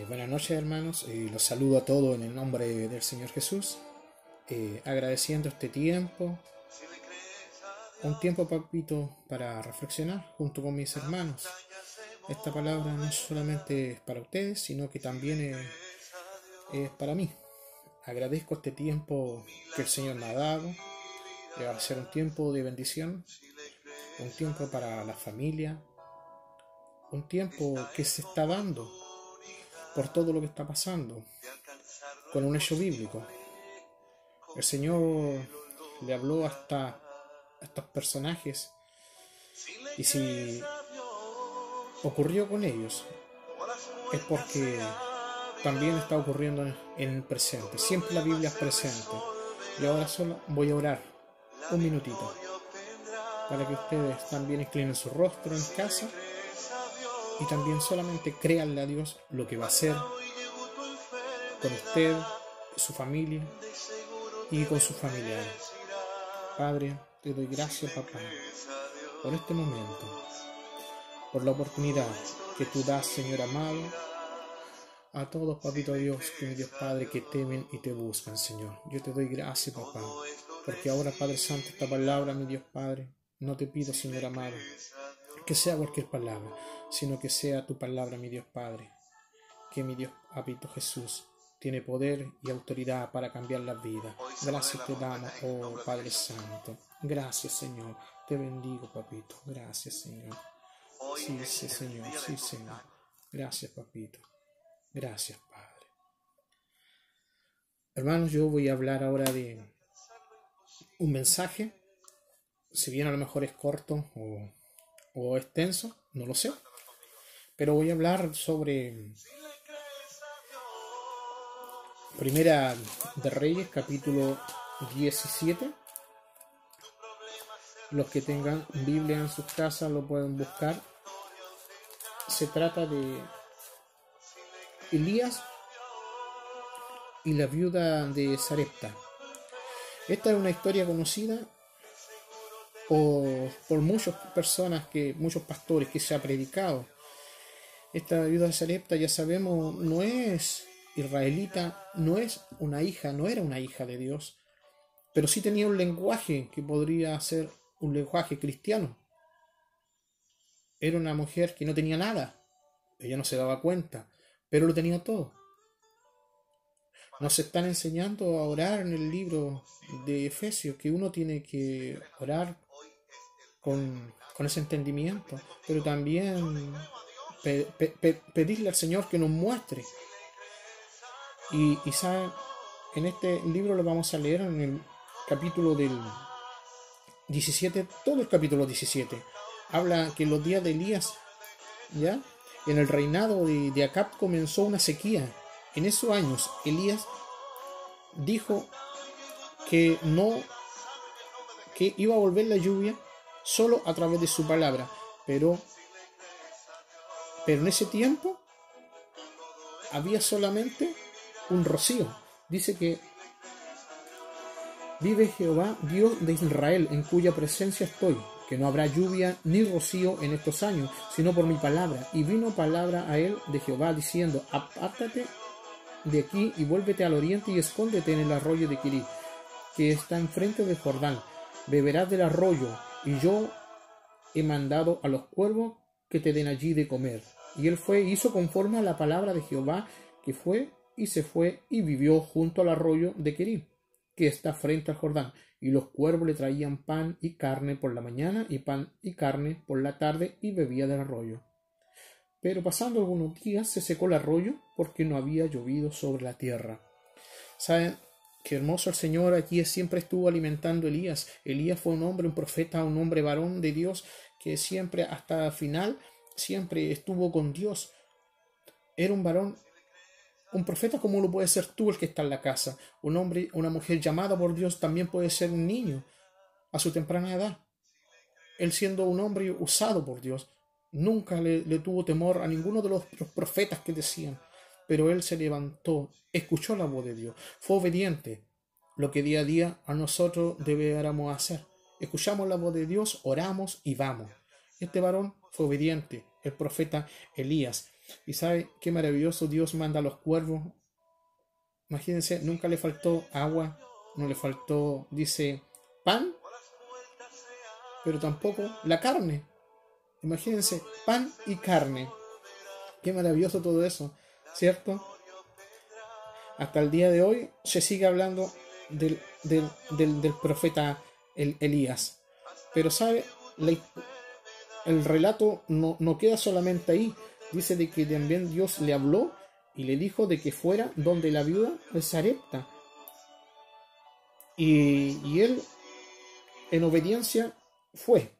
Buenas noches, hermanos. Los saludo a todos en el nombre del Señor Jesús. Agradeciendo este tiempo, un tiempo, papito, para reflexionar junto con mis hermanos. Esta palabra no solamente es para ustedes, sino que también es para mí. Agradezco este tiempo que el Señor me ha dado. Va a ser un tiempo de bendición, un tiempo para la familia, un tiempo que se está dando por todo lo que está pasando, con un hecho bíblico. El Señor le habló hasta a estos personajes, y si ocurrió con ellos, es porque también está ocurriendo en el presente. Siempre la Biblia es presente. Y ahora solo voy a orar un minutito para que ustedes también inclinen su rostro en casa y también solamente créanle a Dios lo que va a hacer con usted, su familia y con sus familiares. Padre, te doy gracias, papá, por este momento, por la oportunidad que tú das, Señor amado, a todos, papito Dios, que mi Dios Padre, que temen y te buscan, Señor. Yo te doy gracias, papá, porque ahora, Padre Santo, esta palabra, mi Dios Padre, no te pido, Señor amado, que sea cualquier palabra, sino que sea tu palabra, mi Dios Padre, que mi Dios, papito Jesús, tiene poder y autoridad para cambiar las vidas. Gracias te damos, oh Padre Santo. Gracias, Señor. Te bendigo, papito. Gracias, Señor. Sí, sí, Señor. Sí, Señor. Gracias, papito. Gracias, Padre. Hermanos, yo voy a hablar ahora de un mensaje. Si bien a lo mejor es corto o extenso, no lo sé. Pero voy a hablar sobre Primera de Reyes, capítulo 17. Los que tengan Biblia en sus casas lo pueden buscar. Se trata de Elías y la viuda de Sarepta. Esta es una historia conocida por muchas personas, muchos pastores, que se ha predicado. Esta viuda de Sarepta, ya sabemos, no es israelita, no era una hija de Dios, pero sí tenía un lenguaje que podría ser un lenguaje cristiano. Era una mujer que no tenía nada, ella no se daba cuenta, pero lo tenía todo. Nos están enseñando a orar en el libro de Efesios, que uno tiene que orar con ese entendimiento, pero también pedirle al Señor que nos muestre. Y saben, en este libro lo vamos a leer en el capítulo del 17, todo el capítulo 17. Habla que en los días de Elías, ¿ya? En el reinado de Acab comenzó una sequía. En esos años, Elías dijo que iba a volver la lluvia solo a través de su palabra. Pero en ese tiempo había solamente un rocío. Dice que vive Jehová, Dios de Israel, en cuya presencia estoy, que no habrá lluvia ni rocío en estos años, sino por mi palabra. Y vino palabra a él de Jehová, diciendo: apártate de aquí y vuélvete al oriente y escóndete en el arroyo de Quirí, que está enfrente del Jordán. Beberás del arroyo, y yo he mandado a los cuervos que te den allí de comer. Y él fue e hizo conforme a la palabra de Jehová, que fue y se fue y vivió junto al arroyo de Quirí, que está frente al Jordán. Y los cuervos le traían pan y carne por la mañana, y pan y carne por la tarde, y bebía del arroyo. Pero pasando algunos días se secó el arroyo, porque no había llovido sobre la tierra. ¿Saben qué hermoso el Señor aquí siempre estuvo alimentando a Elías? Elías fue un hombre, un profeta, un hombre varón de Dios, que siempre hasta el final siempre estuvo con Dios. Era un varón, un profeta como lo puede ser tú, el que está en la casa. Un hombre, una mujer llamada por Dios también puede ser un niño a su temprana edad. Él, siendo un hombre usado por Dios, nunca le tuvo temor a ninguno de los profetas que decían, pero él se levantó, escuchó la voz de Dios, fue obediente, lo que día a día a nosotros deberíamos hacer. Escuchamos la voz de Dios, oramos y vamos. Este varón fue obediente, el profeta Elías. Y sabe qué maravilloso, Dios manda a los cuervos. Imagínense, nunca le faltó agua, no le faltó, dice, pan, pero tampoco la carne. Imagínense, pan y carne. Qué maravilloso todo eso, ¿cierto? Hasta el día de hoy se sigue hablando del profeta Elías. Pero sabe, el relato no queda solamente ahí. Dice de que también Dios le habló y le dijo de que fuera donde la viuda de Sarepta. Y él, en obediencia, fue.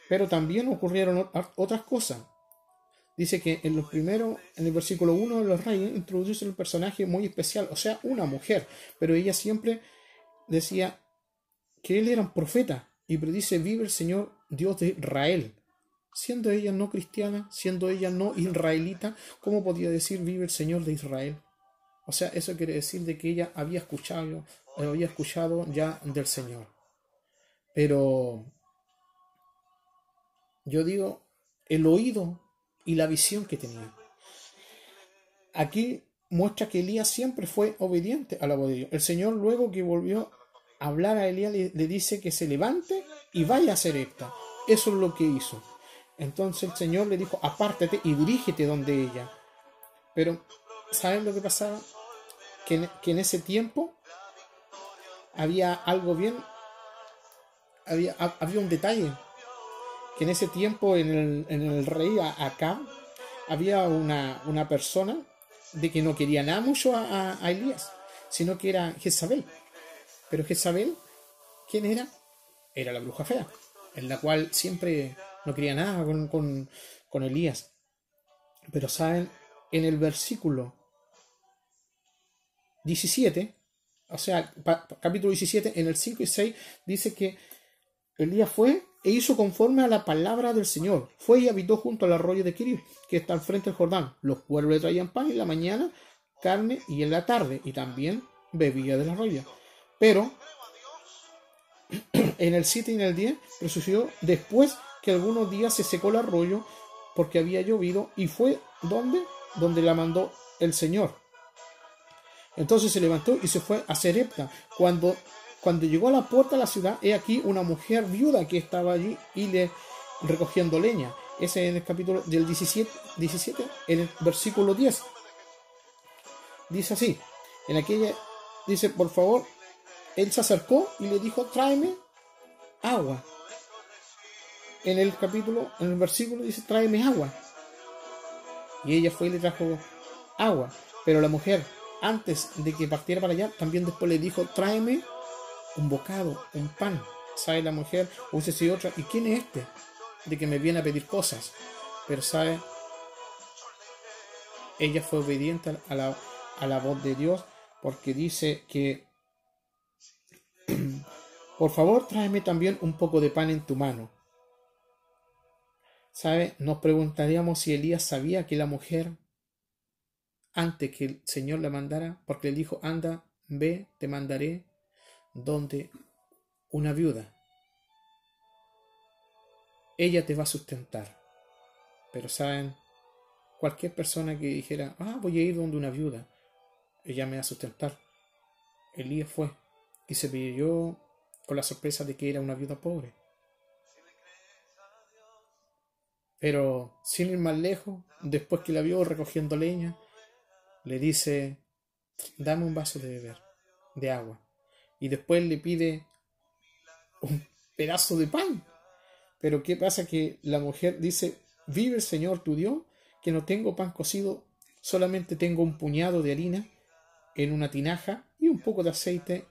Pero también ocurrieron otras cosas. Dice que en el versículo 1 de los Reyes, introduce un personaje muy especial, o sea, una mujer. Pero ella siempre decía que él era un profeta y predice: vive el Señor Dios de Israel. Siendo ella no cristiana, siendo ella no israelita, ¿cómo podía decir vive el Señor de Israel? O sea, eso quiere decir de que ella había escuchado ya del Señor. Pero yo digo, el oído y la visión que tenía. Aquí muestra que Elías siempre fue obediente a la voz de Dios. El Señor, luego que volvió a hablar a Elías, le dice que se levante y vaya a Sarepta. Eso es lo que hizo. Entonces el Señor le dijo: apártate y dirígete donde ella. Pero ¿saben lo que pasaba? Que en ese tiempo había algo bien, había un detalle. Que en ese tiempo en el rey Acab había una persona de que no quería nada mucho a Elías, sino que era Jezabel. Pero Jezabel, ¿quién era? Era la bruja fea, en la cual siempre no quería nada con Elías. Pero saben, en el versículo 17, o sea, capítulo 17, en el 5 y 6, dice que Elías fue e hizo conforme a la palabra del Señor. Fue y habitó junto al arroyo de Querib, que está al frente del Jordán. Los cuervos le traían pan en la mañana, carne y en la tarde, y también bebía del arroyo. Pero en el 7 y en el 10 sucedió después que algunos días se secó el arroyo porque había llovido, y fue donde la mandó el Señor. Entonces se levantó y se fue a Sarepta. Cuando llegó a la puerta de la ciudad, he aquí una mujer viuda que estaba allí y le recogiendo leña. Ese es en el capítulo del 17, en el versículo 10. Dice así, en aquella, dice, por favor, él se acercó y le dijo: tráeme agua. En el versículo dice: tráeme agua. Y ella fue y le trajo agua. Pero la mujer, antes de que partiera para allá, también después le dijo: tráeme un bocado, un pan. ¿Sabe la mujer? O si otra: ¿y quién es este? De que me viene a pedir cosas. Pero ¿sabe? Ella fue obediente a la voz de Dios, porque dice que por favor, tráeme también un poco de pan en tu mano. ¿Sabe? Nos preguntaríamos si Elías sabía que la mujer, antes que el Señor la mandara, porque le dijo: anda, ve, te mandaré donde una viuda. Ella te va a sustentar. Pero ¿saben? Cualquier persona que dijera: voy a ir donde una viuda, ella me va a sustentar. Elías fue y se pilló con la sorpresa de que era una viuda pobre. Pero sin ir más lejos, después que la vio recogiendo leña, le dice: dame un vaso de beber, de agua. Y después le pide un pedazo de pan. Pero ¿qué pasa? Que la mujer dice: vive el Señor tu Dios, que no tengo pan cocido, solamente tengo un puñado de harina en una tinaja y un poco de aceite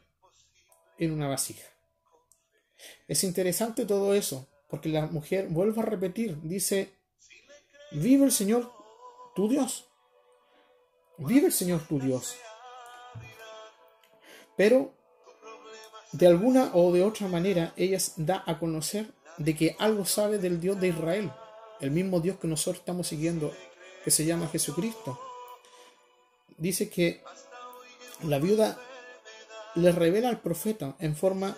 en una vasija. Es interesante todo eso, porque la mujer vuelve a repetir, dice: vive el Señor tu Dios. Vive el Señor tu Dios. Pero de alguna o de otra manera ella da a conocer de que algo sabe del Dios de Israel, el mismo Dios que nosotros estamos siguiendo, que se llama Jesucristo. Dice que la viuda le revela al profeta en forma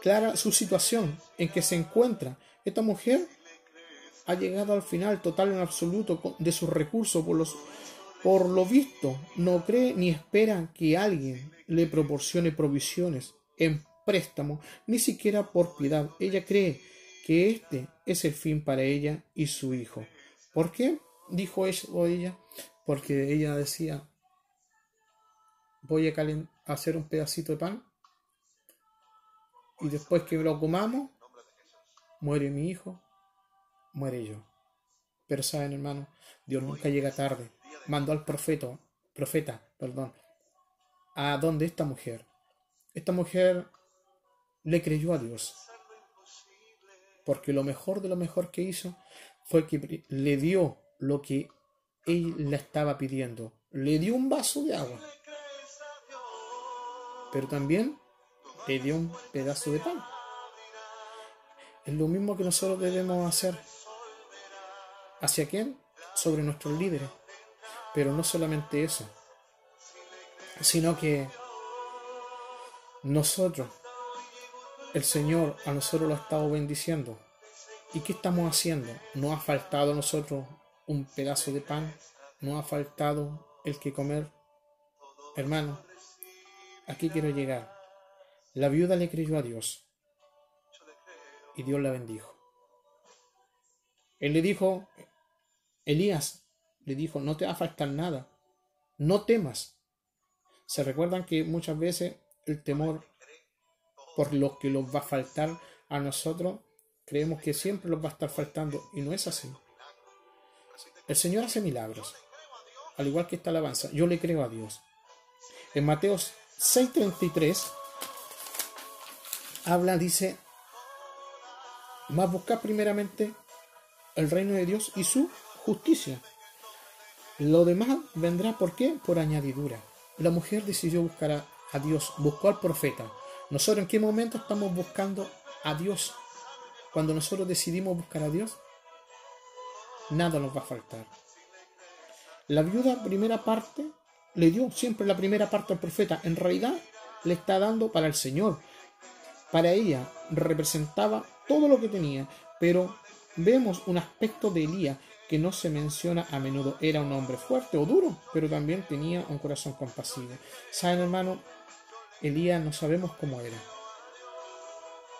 clara su situación en que se encuentra. Esta mujer ha llegado al final total en absoluto de sus recursos. Por lo visto, no cree ni espera que alguien le proporcione provisiones en préstamo, ni siquiera por piedad. Ella cree que este es el fin para ella y su hijo. ¿Por qué? Dijo ella, porque ella decía, voy a hacer un pedacito de pan y después que lo comamos, muere mi hijo, muere yo. Pero saben, hermano, Dios nunca llega tarde. Mandó al profeta, a donde esta mujer. Esta mujer le creyó a Dios, porque lo mejor de lo mejor que hizo fue que le dio lo que él le estaba pidiendo. Le dio un vaso de agua, pero también le dio un pedazo de pan. Es lo mismo que nosotros debemos hacer. ¿Hacia quién? Sobre nuestros líderes. Pero no solamente eso, sino que nosotros, el Señor a nosotros lo ha estado bendiciendo. ¿Y qué estamos haciendo? ¿No ha faltado a nosotros un pedazo de pan? ¿No ha faltado el que comer? Hermano, aquí quiero llegar. La viuda le creyó a Dios y Dios la bendijo. Él le dijo, Elías le dijo, no te va a faltar nada, no temas. Se recuerdan que muchas veces el temor por lo que nos va a faltar a nosotros, creemos que siempre nos va a estar faltando, y no es así. El Señor hace milagros, al igual que esta alabanza. Yo le creo a Dios. En Mateo 6:33 dice, mas buscad primeramente el reino de Dios y su justicia. Lo demás vendrá, ¿por qué? Por añadidura. La mujer decidió buscar a Dios, buscó al profeta. ¿Nosotros en qué momento estamos buscando a Dios? Cuando nosotros decidimos buscar a Dios, nada nos va a faltar. La viuda, primera parte, le dio siempre la primera parte al profeta. En realidad, le está dando para el Señor. Para ella representaba todo lo que tenía, pero vemos un aspecto de Elías que no se menciona a menudo. Era un hombre fuerte o duro, pero también tenía un corazón compasivo. ¿Saben, hermano? Elías no sabemos cómo era,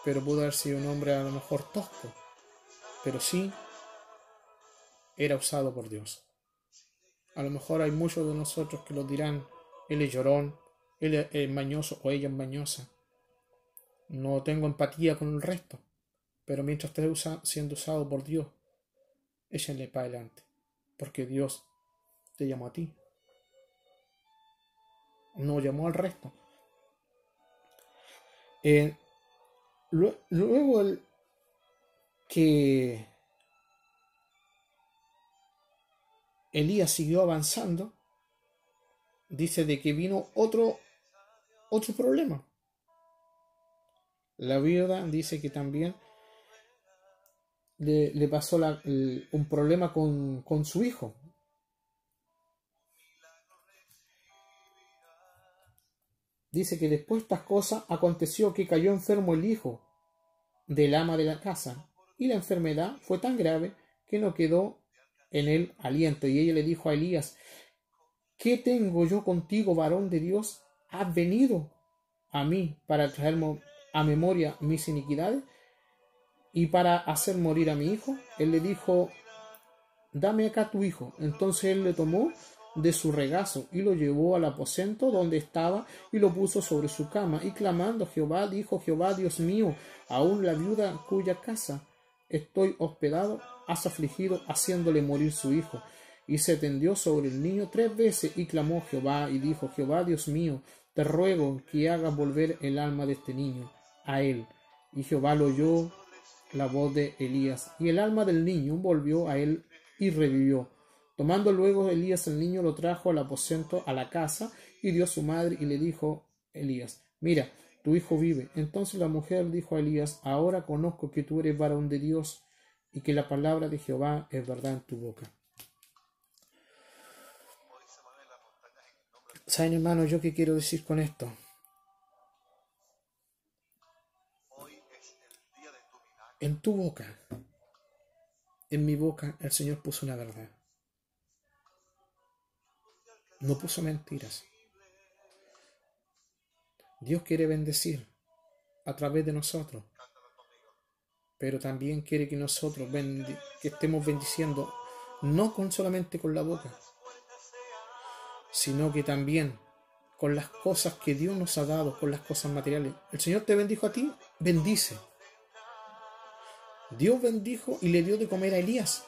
pero pudo haber sido un hombre a lo mejor tosco, pero sí era usado por Dios. A lo mejor hay muchos de nosotros que lo dirán, él es llorón, él es mañoso o ella es mañosa. No tengo empatía con el resto, pero mientras estés siendo usado por Dios, échenle para adelante, porque Dios te llamó a ti, no llamó al resto. Luego que Elías siguió avanzando, dice de que vino otro problema. La viuda dice que también le pasó un problema con su hijo. Dice que después de estas cosas aconteció que cayó enfermo el hijo del ama de la casa, y la enfermedad fue tan grave que no quedó en él aliento. Y ella le dijo a Elías, ¿qué tengo yo contigo, varón de Dios? ¿Has venido a mí para traerme a memoria mis iniquidades y para hacer morir a mi hijo? Él le dijo, dame acá tu hijo. Entonces él le tomó de su regazo y lo llevó al aposento donde estaba y lo puso sobre su cama, y clamando a Jehová, dijo, Jehová Dios mío, aún la viuda cuya casa estoy hospedado has afligido haciéndole morir su hijo. Y se tendió sobre el niño 3 veces y clamó Jehová y dijo, Jehová Dios mío, te ruego que hagas volver el alma de este niño a él. Y Jehová lo oyó la voz de Elías, y el alma del niño volvió a él y revivió. Tomando luego Elías el niño, lo trajo al aposento, a la casa, y dio a su madre, y le dijo Elías, mira, tu hijo vive. Entonces la mujer dijo a Elías, ahora conozco que tú eres varón de Dios, y que la palabra de Jehová es verdad en tu boca. ¿Saben, hermano, yo qué quiero decir con esto? En tu boca en mi boca el Señor puso una verdad. No puso mentiras. Dios quiere bendecir a través de nosotros, pero también quiere que nosotros que estemos bendiciendo no solamente con la boca, sino que también con las cosas que Dios nos ha dado, con las cosas materiales. El Señor te bendijo a ti, bendice. Dios bendijo y le dio de comer a Elías,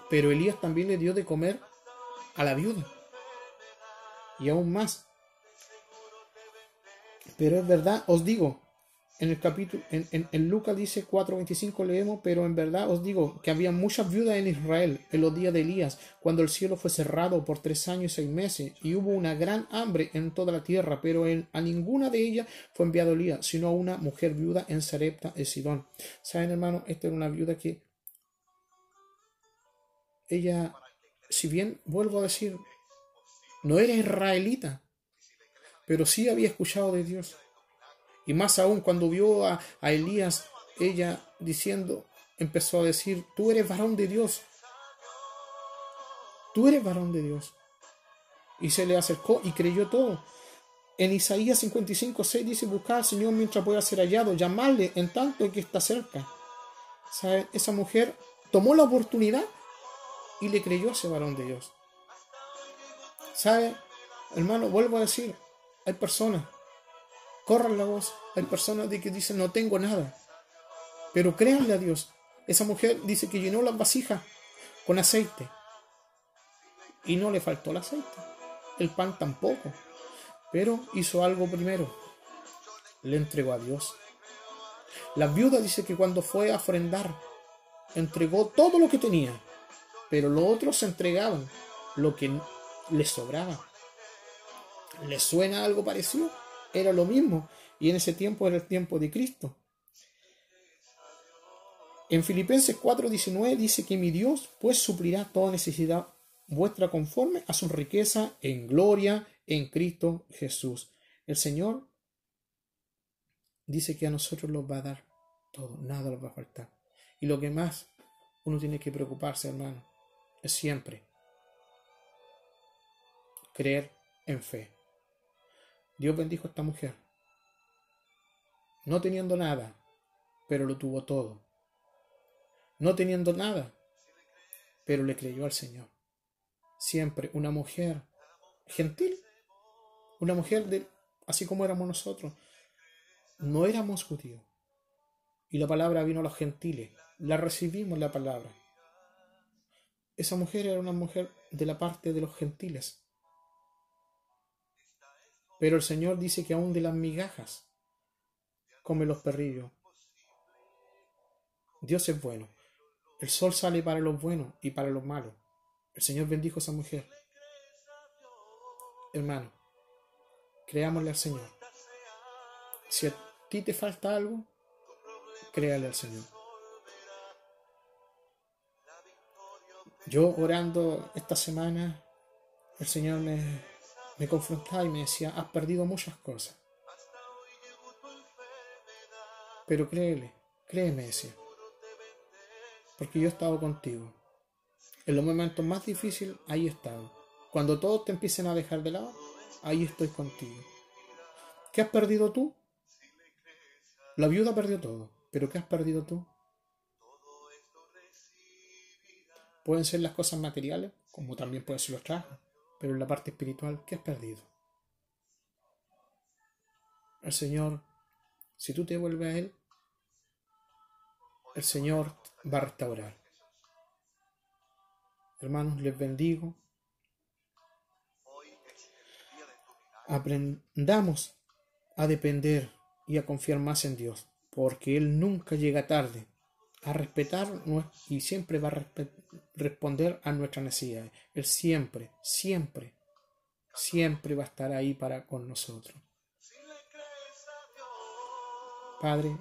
pero Elías también le dio de comer a la viuda, y aún más. Pero es verdad, os digo, en el capítulo, en Lucas dice 4:25 leemos, pero en verdad os digo que había muchas viudas en Israel en los días de Elías, cuando el cielo fue cerrado por 3 años y 6 meses, y hubo una gran hambre en toda la tierra, pero a ninguna de ellas fue enviado Elías, sino a una mujer viuda en Sarepta de Sidón. ¿Saben, hermano? Esta era una viuda que ella, si bien, vuelvo a decir, no era israelita, pero sí había escuchado de Dios. Y más aún cuando vio a Elías, ella empezó a decir, tú eres varón de Dios. Tú eres varón de Dios. Y se le acercó y creyó todo. En Isaías 55:6 dice, buscar al Señor mientras pueda ser hallado, llamarle en tanto que está cerca. ¿Sabe? Esa mujer tomó la oportunidad y le creyó a ese varón de Dios. ¿Sabe? Hermano, vuelvo a decir, hay personas, corran la voz, hay personas de que dicen no tengo nada, pero créanle a Dios. Esa mujer dice que llenó las vasijas con aceite y no le faltó el aceite, el pan tampoco, pero hizo algo primero, le entregó a Dios. La viuda dice que cuando fue a ofrendar entregó todo lo que tenía, pero los otros se entregaban lo que les sobraba. ¿Les suena algo parecido? Era lo mismo, y en ese tiempo era el tiempo de Cristo. En Filipenses 4:19 dice que mi Dios pues suplirá toda necesidad vuestra conforme a su riqueza en gloria en Cristo Jesús. El Señor dice que a nosotros nos va a dar todo, nada nos va a faltar. Y lo que más uno tiene que preocuparse, hermano, es siempre creer en fe. Dios bendijo a esta mujer, no teniendo nada, pero lo tuvo todo. No teniendo nada, pero le creyó al Señor. Siempre una mujer gentil, una mujer así como éramos nosotros. No éramos judíos. Y la palabra vino a los gentiles. La recibimos la palabra. Esa mujer era una mujer de la parte de los gentiles. Pero el Señor dice que aún de las migajas come los perrillos. Dios es bueno. El sol sale para los buenos y para los malos. El Señor bendijo a esa mujer. Hermano, creámosle al Señor. Si a ti te falta algo, créale al Señor. Yo orando esta semana, el Señor me confrontaba y me decía, has perdido muchas cosas. Pero créeme, decía. Porque yo he estado contigo. En los momentos más difíciles, ahí he estado. Cuando todos te empiecen a dejar de lado, ahí estoy contigo. ¿Qué has perdido tú? La viuda perdió todo. ¿Pero qué has perdido tú? Pueden ser las cosas materiales, como también pueden ser los trabajos. Pero en la parte espiritual, ¿qué has perdido? El Señor, si tú te vuelves a Él, el Señor va a restaurar. Hermanos, les bendigo. Aprendamos a depender y a confiar más en Dios, porque Él nunca llega tarde a respetar y siempre va a responder a nuestras necesidades. Él siempre va a estar ahí con nosotros. Padre,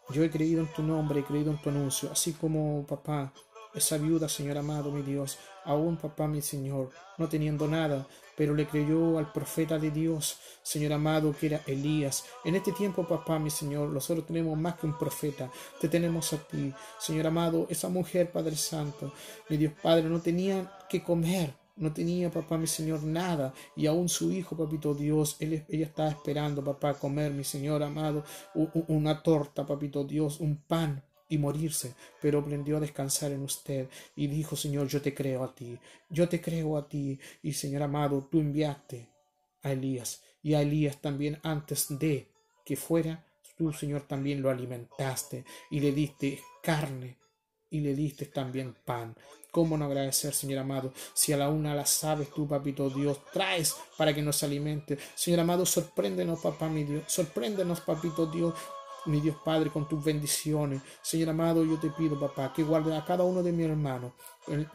yo he creído en tu nombre, he creído en tu anuncio, así como papá, esa viuda, Señor amado, mi Dios, aún, papá, mi Señor, no teniendo nada, pero le creyó al profeta de Dios, Señor amado, que era Elías. En este tiempo, papá, mi Señor, nosotros tenemos más que un profeta, te tenemos a ti, Señor amado. Esa mujer, Padre Santo, mi Dios Padre, no tenía que comer, no tenía, papá, mi Señor, nada, y aún su hijo, papito Dios, ella estaba esperando, papá, comer, mi Señor amado, una torta, papito Dios, un pan, y morirse, pero aprendió a descansar en usted y dijo: Señor, yo te creo a ti, yo te creo a ti. Y Señor amado, tú enviaste a Elías, y a Elías también, antes de que fuera, tú, Señor, también lo alimentaste y le diste carne y le diste también pan. ¿Cómo no agradecer, Señor amado, si a la una las aves tú, papito Dios, traes para que nos alimente? Señor amado, sorpréndenos, papá mi Dios, sorpréndenos, papito Dios, mi Dios Padre, con tus bendiciones. Señor amado, yo te pido, papá, que guarde a cada uno de mis hermanos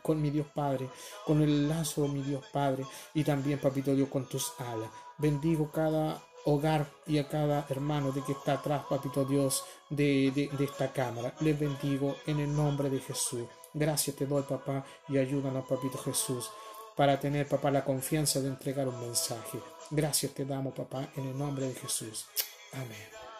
con mi Dios Padre, con el lazo, mi Dios Padre, y también, papito Dios, con tus alas. Bendigo cada hogar y a cada hermano de que está atrás, papito Dios, de esta cámara. Les bendigo en el nombre de Jesús. Gracias te doy, papá, y ayúdanos, papito Jesús, para tener, papá, la confianza de entregar un mensaje. Gracias te damos, papá, en el nombre de Jesús. Amén.